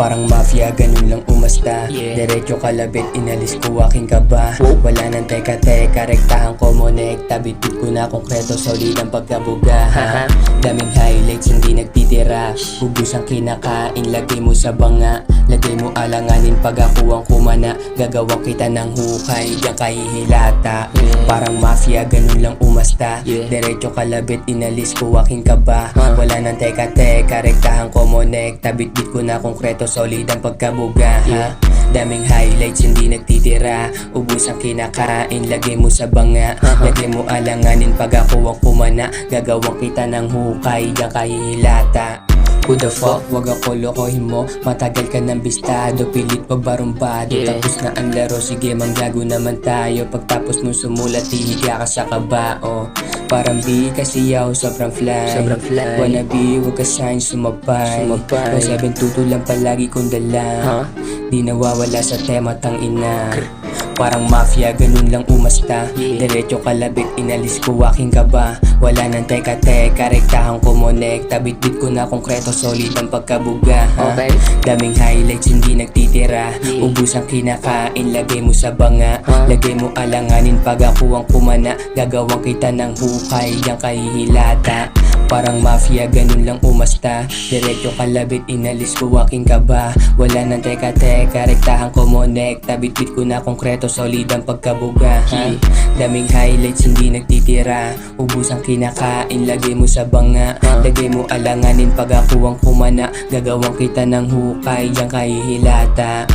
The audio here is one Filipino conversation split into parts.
Parang mafia, ganun lang umasta. Diretso kalabit, inalis ko aking kaba. Wala nang teka-teka, rektahan ko monekta. Bitbit ko na konkreto, solid ang pagkabuga. Daming highlights, hindi nagtitira. Ubus ang kinakain, lagay mo sa banga. Lagay mo alanganin pag ako ang kumana. Gagawang kita ng hukay, diyan kahihilata. Parang mafia, ganun lang umasta. Diretso kalabit, inalis ko aking kaba. Wala nang teka-teka, rektahan ko monekta. Bitbit ko na konkreto, solid ang pagkabuga. Daming highlights, hindi nagtitira. Ubus ang kinakain, lagay mo sa banga. Lagay mo alanganin pag ako ang kumana. Gagawang kita ng hukay, diyan kahihilata. Who the fuck, wag ako lokohin mo. Matagal ka ng bistado, pilit pagbarumbado. Tapos na ang laro, sige manggago naman tayo. Pagtapos mo sumulat, hihiga ka sa kabao. Parang B kasi yaw, sobrang fly. Wanna be, wag ka sign, sumabay. 7 tuto lang palagi kong dala. Di nawawala sa tema, tang ina. Parang mafia, ganun lang umasta. Diretso kalabit, inalis ko aking kaba. Wala nang teka-teka, rektahan ko monekta. Bitbit ko na konkreto, solid ang pagkabuga. Daming highlights, hindi nagtitira. Ubus ang kinakain, lagay mo sa banga. Lagay mo alanganin pag ako ang kumana. Gagawang kita ng hukay, diyan kahihilata. Parang mafia, ganun lang umasta. Diretso kalabit, inalis ko aking kaba. Wala nang teka-teka, rektahan ko monekta. Bitbit ko na konkreto, solid ang pagkabuga. Daming highlights, hindi nagtitira. Ubus ang kinakain, lagay mo sa banga. Lagay mo alanganin pag ako ang kumana. Gagawang kita ng hukay, diyan kahihilata.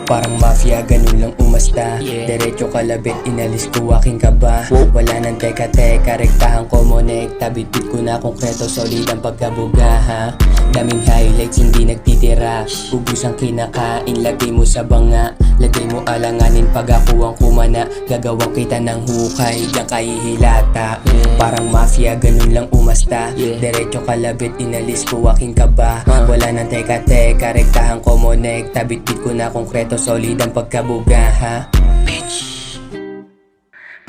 Parang mafia, ganun lang umasta. Diretso kalabit, inalis ko aking kaba. Wala nang teka-teka, rektahan ko monekta. Bitbit ko na konkreto, solid ang pagkabuga. Daming highlights, hindi nagtitira. Ubus ang kinakain, lagay mo sa banga. Lagay mo alanganin pag ako ang kumana. Gagawang kita ng hukay, diyan kahihilata. Parang mafia, ganun lang umasta. Diretso kalabit, inalis ko aking kaba. Wala nang teka-teka, rektahan ko monekta. Bitbit ko na konkreto, solid ang pagkabuga. Bitch.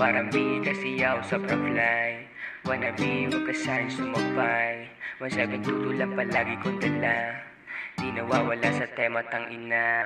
Parang B kasi yaw, sobrang fly. Wanna be, wag ka sign, sumabay. 17 tuto lang palagi kong dala. Di nawawala sa tema, tang ina.